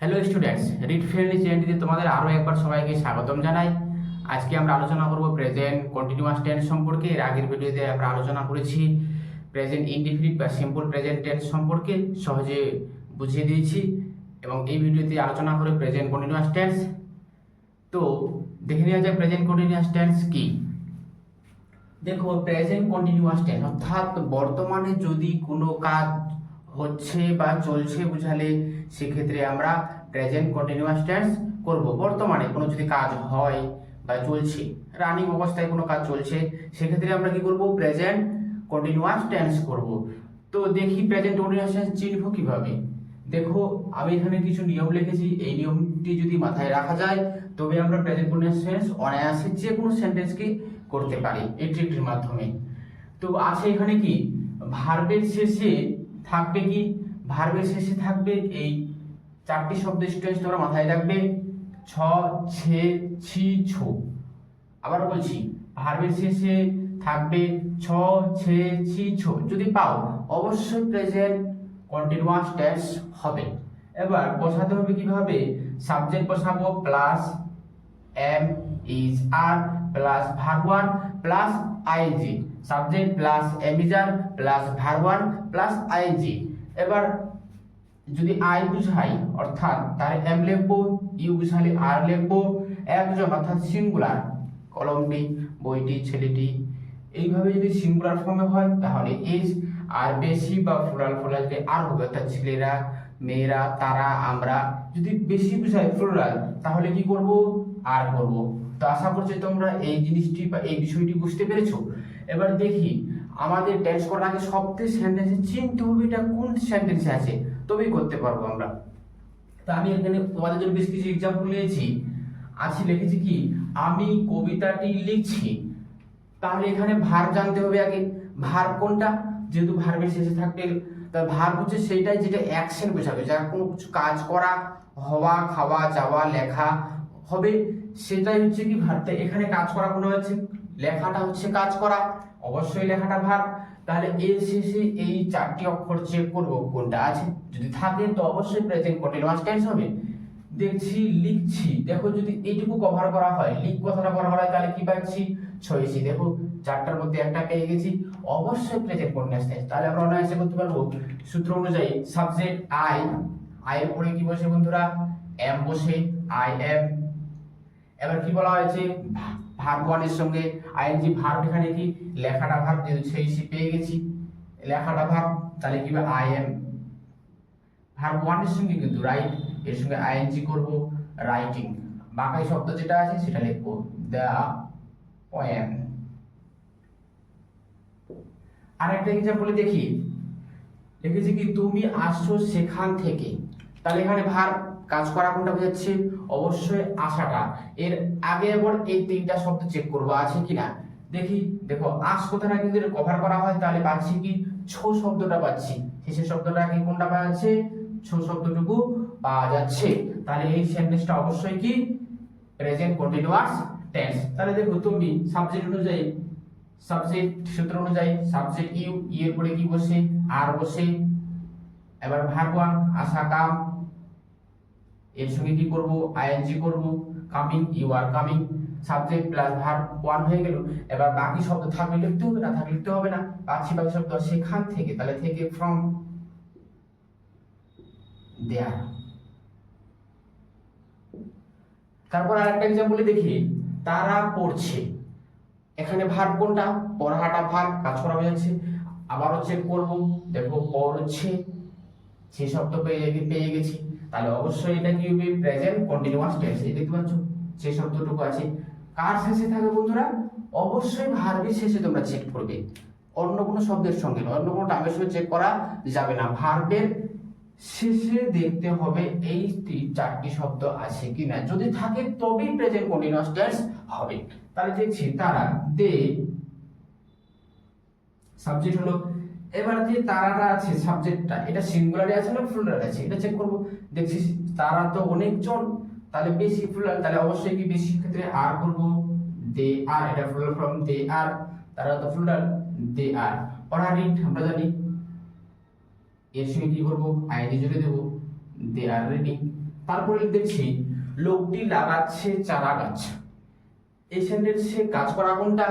Hello students, read friendly চ্যানেলটিতে তোমাদের আরও একবার সবাইকে স্বাগতম জানাই। আজকে আমরা আলোচনা করব প্রেজেন্ট কন্টিনিউয়াস টেন্স সম্পর্কে। এর আগের ভিডিওতে আমরা আলোচনা করেছি প্রেজেন্ট ইনডিফিনিট বা সিম্পল প্রেজেন্ট টেন্স সম্পর্কে, সহজে বুঝিয়ে দিয়েছি। এবং এই ভিডিওতে আলোচনা করে প্রেজেন্ট কন্টিনিউয়াস টেন্স। তো দেখে নেওয়া যায় প্রেজেন্ট কন্টিনিউয়াস টেন্স কি। দেখো, প্রেজেন্ট কন্টিনিউয়াস টেন্স অর্থাৎ বর্তমানে যদি কোনো কাজ হচ্ছে বা চলছে বোঝালে সেক্ষেত্রে আমরা প্রেজেন্ট কন্টিনিউয়াস টেন্স করব। বর্তমানে কোনো যদি কাজ হয় বা চলছে, রানিং অবস্থায় কোনো কাজ চলছে, সেক্ষেত্রে আমরা কি করব? প্রেজেন্ট কন্টিনিউয়াস টেন্স করব। তো দেখি প্রেজেন্ট কন্টিনিউয়াস টেন্স চিনব কিভাবে। দেখো, আমি এখানে কিছু নিয়ম লিখেছি। এই নিয়মটি যদি মাথায় রাখা যায় তবে আমরা প্রেজেন্ট কন্টিনিউয়াস টেন্স অনায়াসে যে কোনো সেন্টেন্সকে করতে পারি এই ট্রিকটির মাধ্যমে। তো আছে এখানে কি, ভার্বের শেষে থাকবে কি, ভার্বের শেষে থাকবে এই চারটি শব্দ স্ট্রেস তোমরা মাথায় রাখবে, ছ, ছে, ছি, ছো। আবার বলছি, ভার্বের শেষে থাকবে ছ, ছে, ছি, ছো। যদি পাও অবশ্যই প্রেজেন্ট কন্টিনিউয়াস টেন্স হবে। এবার বসাতে হবে কিভাবে? সাবজেক্ট বসাবো plus am is are plus verb one plus ING. Subject plus am is are plus verb one plus ING. এবার যদি আই বুঝাই অর্থাৎ তার এম লিখবো, ইউ বুঝালে আর লিখবো, একজন অর্থাৎ সিঙ্গুলার, কলমটি, বইটি, ছেলেটি। এইভাবে যদি সিঙ্গুলার ফর্মে হয় তাহলে ইজ, আর বেশি বা প্লুরাল যদি আর হবে অর্থাৎ ছেলেরা, মেয়েরা, তারা, আমরা। যদি বেশি বুঝায় প্লুরাল তাহলে কি করব? আর করব। তো আশা করছি তোমরা এই জিনিসটি বা এই বিষয়টি বুঝতে পেরেছো। এবার দেখি, আমাদের টেন্স করার আগে সবথেকে সেন্টেন্সে চিনতে হবে এটা কোন সেন্টেন্সে আছে, তবেই করতে পারবো আমরা। তো আমি এখানে তোমাদের জন্য বেশ কিছু এক্সাম্পল নিয়েছি। আছে লিখেছি কি, আমি কবিতাটি লিখছি। তাহলে এখানে ভার্ব জানতে হবে আগে। ভার্ব কোনটা? যেহেতু ভার্বের শেষে থাকবে, তা ভার্ব হচ্ছে সেইটাই যেটা অ্যাকশন বোঝাবে, যা কোনো কিছু কাজ করা, হওয়া, খাওয়া, যাওয়া, লেখা হবে, সেটাই হচ্ছে কি ভার্ব। এখানে কাজ করা কোনো হচ্ছে, লেখাটা হচ্ছে কাজ করা, অবশ্যই লেখাটা ভার্ব। তাহলে এর শেষে এই চারটি অক্ষর চেক করব কোনটা আছে। যদি থাকে তো অবশ্যই প্রেজেন্ট কন্টিনিউয়াস টেন্স হবে। দেখছি লিখছি, দেখো যদি এইটুকু কভার করা হয়, লিখ কথাটা করা হয়, তাহলে কি পাচ্ছি? ছয়ছি। দেখো চারটার মধ্যে একটা পেয়ে গেছি, অবশ্যই প্রেজেন্ট কন্টিনিউয়াস টেন্স। তাহলে আমরা অনায়াসে করতে পারবো। সূত্র অনুযায়ী সাবজেক্ট আই, আই এর পরে কি বসে বন্ধুরা? এম বসে, আই এম। এবার কি বলা হয়েছে? ভার্ব ওয়ানের সঙ্গে আইএনজি ভার্ব, এখানে কি লেখাটা ভার্ব, যেহেতু ছয়ছি পেয়ে গেছি, লেখাটা ভার্ব, তাহলে কি হবে? I am. ভার্ব ওয়ানের সঙ্গে কিন্তু রাইট, এর সঙ্গে আইএনজি করব, রাইটিং। বাকি শব্দ যেটা আছে সেটা লিখবো, দ্য পোয়েম। আরেকটা এক্সাম্পল দেখি, লিখেছি কি, তুমি আসছো সেখান থেকে। তাহলে এখানে ভার্ব, কাজ করা কোনটা বোঝাচ্ছে? অবশ্যই আসাটা। এর আগে আবার এই তিনটা শব্দ চেক করব আছে কিনা। দেখি, দেখো আস কথাটা কিন্তু কভার করা হয়, তাহলে পাচ্ছি কি? ছো শব্দটা পাচ্ছি। শেষের শব্দটা কি কোনটা পাওয়া যাচ্ছে? ছো শব্দটুকু পাওয়া যাচ্ছে। তাহলে এই সেন্টেন্সটা অবশ্যই কি প্রেজেন্ট কন্টিনিউয়াস টেন্স। তাহলে দেখো, তুমি সাবজেক্ট অনুযায়ী, সাবজেক্ট সূত্র অনুযায়ী সাবজেক্ট ইউ, এর পরে কি বসে? আর বসে। এবার ভার্ব ওয়ান, আসা, কাম, এর সঙ্গে কি করব? আইএনজি করব, coming, you are coming. Subject plus verb one হয়ে গেল। এবার বাকি শব্দ থাকলে লিখতে হবে, না থাকলে লিখতে হবে না। বাকি শব্দ সেখান থেকে, তাহলে থেকে ফ্রম, দেয়ার। তারপর আরেকটা এক্সাম্পল দেখি, তারা পড়ছে। এখানে ভার্ব কোনটা? পড়াটা ভার্ব, কাজ করা বোঝাচ্ছে। আবারও চেক করব, দেখো পড়ছে, সেই শব্দ পেয়ে গেছি। তাহলে অবশ্যই এটা কি হবে? Present continuous tense. এই দেখতে পাচ্ছ সেই শব্দটুকু আছে। কার শেষে থাকে বন্ধুরা? অবশ্যই ভার্বের শেষে তোমরা চেক করবে, অন্য কোনো শব্দের সঙ্গে নয়, অন্য কোনো টার্মের সঙ্গে চেক করা যাবে না। ভার্বের শেষে দেখতে হবে এই চারটি শব্দ আছে কিনা, যদি থাকে তবেই প্রেজেন্ট কন্টিনিউয়াস টেন্স হবে। তাহলে দেখছি তারা, দে, সাবজেক্ট হলো। এবার যে তারাটা আছে সাবজেক্টটা, এটা সিঙ্গুলারে আছে না প্লুরালে আছে, এটা চেক করব। দেখছি তারা তো অনেকজন, তাহলে বেশি প্লুরাল, তাহলে অবশ্যই কি বেশি ক্ষেত্রে আর করব, দে আর। এটা প্লুরাল ফর্ম, দে আর, তারা তো প্লুরাল, দে আর। পড়া রিড আমরা জানি, এর সঙ্গে কি করব? আইএনজি জুড়ে দেব, দে আর রিডিং। তারপরে দেখছি লোকটি লাগাচ্ছে চারা গাছ। এই সেন্টেন্সে কাজ করা কোনটা?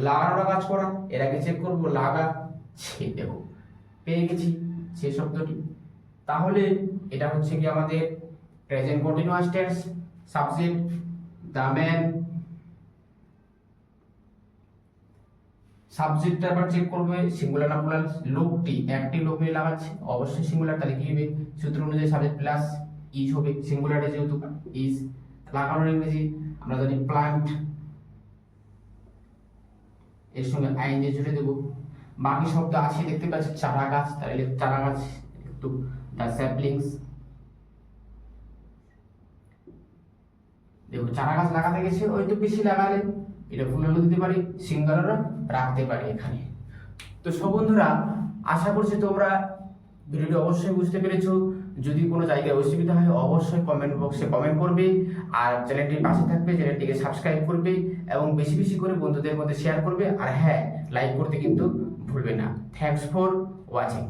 লাগানোটা কাজ করা। এর আগে চেক করব লাগাচ্ছে, দেখো পেয়ে গেছি সেই শব্দটি। তাহলে এটা হচ্ছে কি আমাদের present continuous tense. Subject the man, সাবজেক্টটা আবার চেক করবে সিঙ্গুলার না প্লুরাল। লোকটি, একটি লোক নিয়ে লাগাচ্ছে, অবশ্যই সিঙ্গুলার, তাহলে কি হবে? সূত্র অনুযায়ী সাবজেক্ট প্লাস ইজ হবে, সিঙ্গুলারে যেহেতু ইজ। লাগানোর ইংরেজি আমরা জানি প্লান্ট, এর সঙ্গে আইএনজি জুড়ে দেবো। বাকি শব্দ আছে দেখতে পাচ্ছি, চারা গাছ, তাহলে চারা গাছ একটু দ্য স্যাপলিংস। দেখো চারা গাছ লাগাতে গেছে, ওই তো বেশি লাগালে এটা ফুলালো দিতে পারি, সিঙ্গুলারও রাখতে পারি এখানে। তো সব বন্ধুরা, আশা করছি তোমরা ভিডিওটি অবশ্যই বুঝতে পেরেছো। যদি কোনো জায়গায় অসুবিধা হয় অবশ্যই কমেন্ট বক্সে কমেন্ট করবে, আর চ্যানেলটির পাশে থাকবে, চ্যানেলটিকে সাবস্ক্রাইব করবে এবং বেশি বেশি করে বন্ধুদের মধ্যে শেয়ার করবে। আর হ্যাঁ, লাইক করতে কিন্তু ভুলবে না। Thanks for watching.